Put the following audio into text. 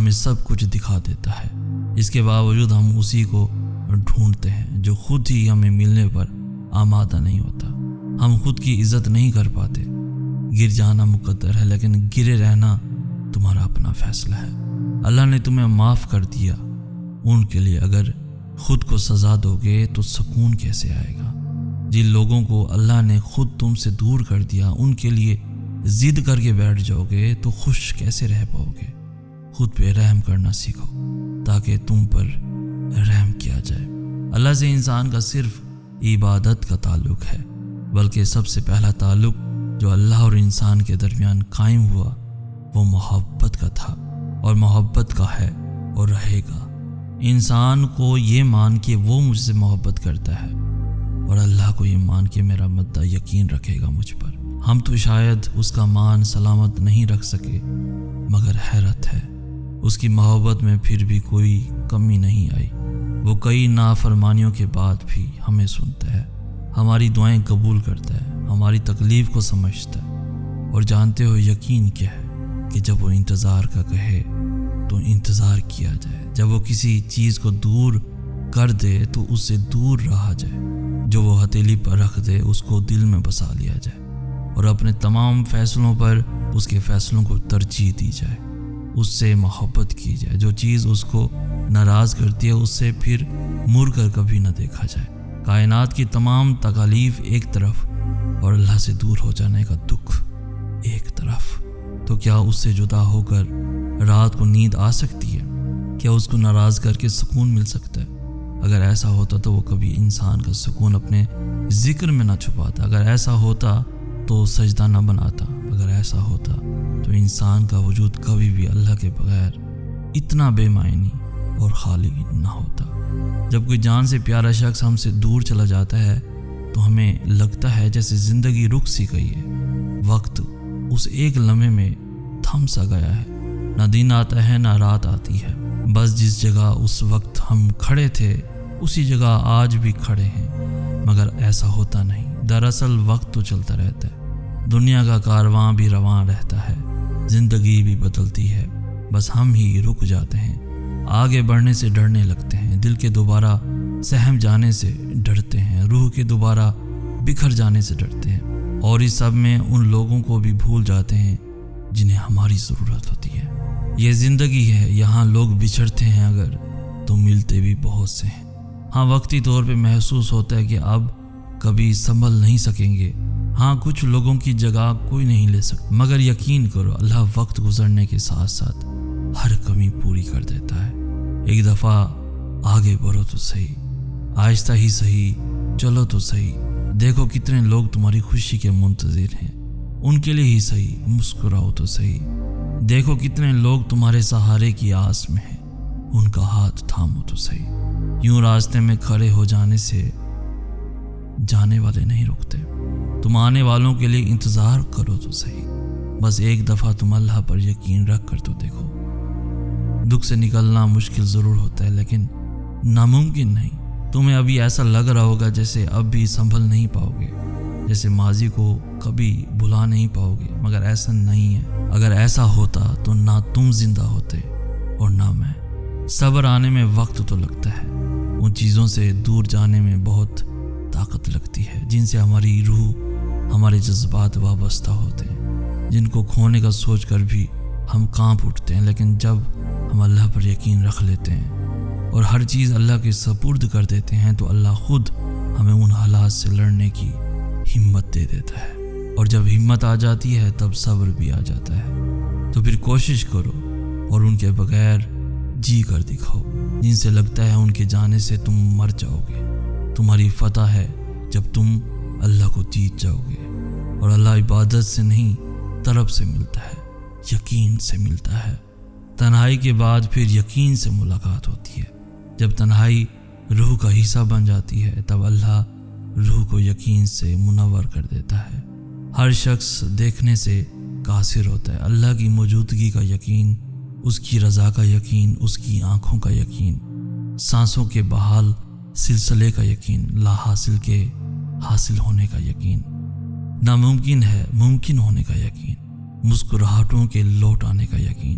ہمیں سب کچھ دکھا دیتا ہے، اس کے باوجود ہم اسی کو ڈھونڈتے ہیں جو خود ہی ہمیں ملنے پر آمادہ نہیں ہوتا۔ ہم خود کی عزت نہیں کر پاتے۔ گر جانا مقدر ہے، لیکن گرے رہنا تمہارا اپنا فیصلہ ہے۔ اللہ نے تمہیں معاف کر دیا، ان کے لیے اگر خود کو سزا دو گے تو سکون کیسے آئے گا؟ جن لوگوں کو اللہ نے خود تم سے دور کر دیا، ان کے لیے ضد کر کے بیٹھ جاؤ گے تو خوش کیسے رہ پاؤ گے؟ خود پہ رحم کرنا سیکھو تاکہ تم پر رحم کیا جائے۔ اللہ سے انسان کا صرف عبادت کا تعلق ہے، بلکہ سب سے پہلا تعلق جو اللہ اور انسان کے درمیان قائم ہوا وہ محبت کا تھا، اور محبت کا ہے اور رہے گا۔ انسان کو یہ مان کے وہ مجھ سے محبت کرتا ہے، اور اللہ کو یہ مان کے میرا مدعا یقین رکھے گا مجھ پر۔ ہم تو شاید اس کا مان سلامت نہیں رکھ سکے، مگر حیرت ہے اس کی محبت میں پھر بھی کوئی کمی نہیں آئی۔ وہ کئی نافرمانیوں کے بعد بھی ہمیں سنتا ہے، ہماری دعائیں قبول کرتا ہے، ہماری تکلیف کو سمجھتا ہے، اور جانتے ہو یقین کیا ہے کہ جب وہ انتظار کا کہے تو انتظار کیا جائے، جب وہ کسی چیز کو دور کر دے تو اس سے دور رہا جائے، جو وہ ہتھیلی پر رکھ دے اس کو دل میں بسا لیا جائے، اور اپنے تمام فیصلوں پر اس کے فیصلوں کو ترجیح دی جائے، اس سے محبت کی جائے۔ جو چیز اس کو ناراض کرتی ہے اس سے پھر مڑ کر کبھی نہ دیکھا جائے۔ کائنات کی تمام تکالیف ایک طرف اور اللہ سے دور ہو جانے کا دکھ ایک طرف، تو کیا اس سے جدا ہو کر رات کو نیند آ سکتی ہے؟ کیا اس کو ناراض کر کے سکون مل سکتا ہے؟ اگر ایسا ہوتا تو وہ کبھی انسان کا سکون اپنے ذکر میں نہ چھپاتا، اگر ایسا ہوتا تو سجدہ نہ بناتا، اگر ایسا ہوتا تو انسان کا وجود کبھی بھی اللہ کے بغیر اتنا بے معنی اور خالی نہ ہوتا۔ جب کوئی جان سے پیارا شخص ہم سے دور چلا جاتا ہے تو ہمیں لگتا ہے جیسے زندگی رک سی گئی ہے، وقت اس ایک لمحے میں تھم سا گیا ہے، نہ دن آتا ہے نہ رات آتی ہے، بس جس جگہ اس وقت ہم کھڑے تھے اسی جگہ آج بھی کھڑے ہیں، مگر ایسا ہوتا نہیں۔ دراصل وقت تو چلتا رہتا ہے، دنیا کا کارواں بھی رواں رہتا ہے، زندگی بھی بدلتی ہے، بس ہم ہی رک جاتے ہیں، آگے بڑھنے سے ڈرنے لگتے ہیں، دل کے دوبارہ سہم جانے سے ڈرتے ہیں، روح کے دوبارہ بکھر جانے سے ڈرتے ہیں، اور اس سب میں ان لوگوں کو بھی بھول جاتے ہیں جنہیں ہماری ضرورت ہوتی ہے۔ یہ زندگی ہے، یہاں لوگ بچھڑتے ہیں اگر تو ملتے بھی بہت سے ہیں۔ ہاں وقتی طور پہ محسوس ہوتا ہے کہ اب کبھی سنبھل نہیں سکیں گے، ہاں کچھ لوگوں کی جگہ کوئی نہیں لے سکتا، مگر یقین کرو اللہ وقت گزرنے کے ساتھ ساتھ ہر کمی پوری کر دیتا ہے۔ ایک دفعہ آگے بڑھو تو صحیح، آہستہ ہی صحیح، چلو تو صحیح، دیکھو کتنے لوگ تمہاری خوشی کے منتظر ہیں، ان کے لیے ہی صحیح، مسکراؤ تو صحیح، دیکھو کتنے لوگ تمہارے سہارے کی آس میں ہیں، ان کا ہاتھ تھامو تو صحیح۔ یوں راستے میں کھڑے ہو جانے سے جانے والے نہیں رکتے، تم آنے والوں کے لیے انتظار کرو تو صحیح، بس ایک دفعہ تم اللہ پر یقین رکھ کر تو دیکھو۔ دکھ سے نکلنا مشکل ضرور ہوتا ہے لیکن ناممکن نہیں۔ تمہیں ابھی ایسا لگ رہا ہوگا جیسے اب بھی سنبھل نہیں پاؤ گے، جیسے ماضی کو کبھی بھلا نہیں پاؤ گے، مگر ایسا نہیں ہے۔ اگر ایسا ہوتا تو نہ تم زندہ ہوتے اور نہ میں۔ صبر آنے میں وقت تو لگتا ہے، ان چیزوں سے دور جانے میں بہت طاقت لگتی ہے جن سے ہماری روح، ہمارے جذبات وابستہ ہوتے ہیں، جن کو کھونے کا سوچ کر بھی ہم کانپ اٹھتے ہیں، لیکن جب ہم اللہ پر یقین رکھ لیتے ہیں اور ہر چیز اللہ کے سپرد کر دیتے ہیں تو اللہ خود ہمیں ان حالات سے لڑنے کی ہمت دے دیتا ہے، اور جب ہمت آ جاتی ہے تب صبر بھی آ جاتا ہے۔ تو پھر کوشش کرو اور ان کے بغیر جی کر دکھاؤ، جن سے لگتا ہے ان کے جانے سے تم مر جاؤ گے۔ تمہاری فتح ہے جب تم اللہ کو جیت جاؤ گے، اور اللہ عبادت سے نہیں طلب سے ملتا ہے، یقین سے ملتا ہے۔ تنہائی کے بعد پھر یقین سے ملاقات ہوتی ہے۔ جب تنہائی روح کا حصہ بن جاتی ہے تب اللہ روح کو یقین سے منور کر دیتا ہے۔ ہر شخص دیکھنے سے قاصر ہوتا ہے، اللہ کی موجودگی کا یقین، اس کی رضا کا یقین، اس کی آنکھوں کا یقین، سانسوں کے بحال سلسلے کا یقین، لا حاصل کے حاصل ہونے کا یقین، ناممکن ہے ممکن ہونے کا یقین، مسکراہٹوں کے لوٹ آنے کا یقین،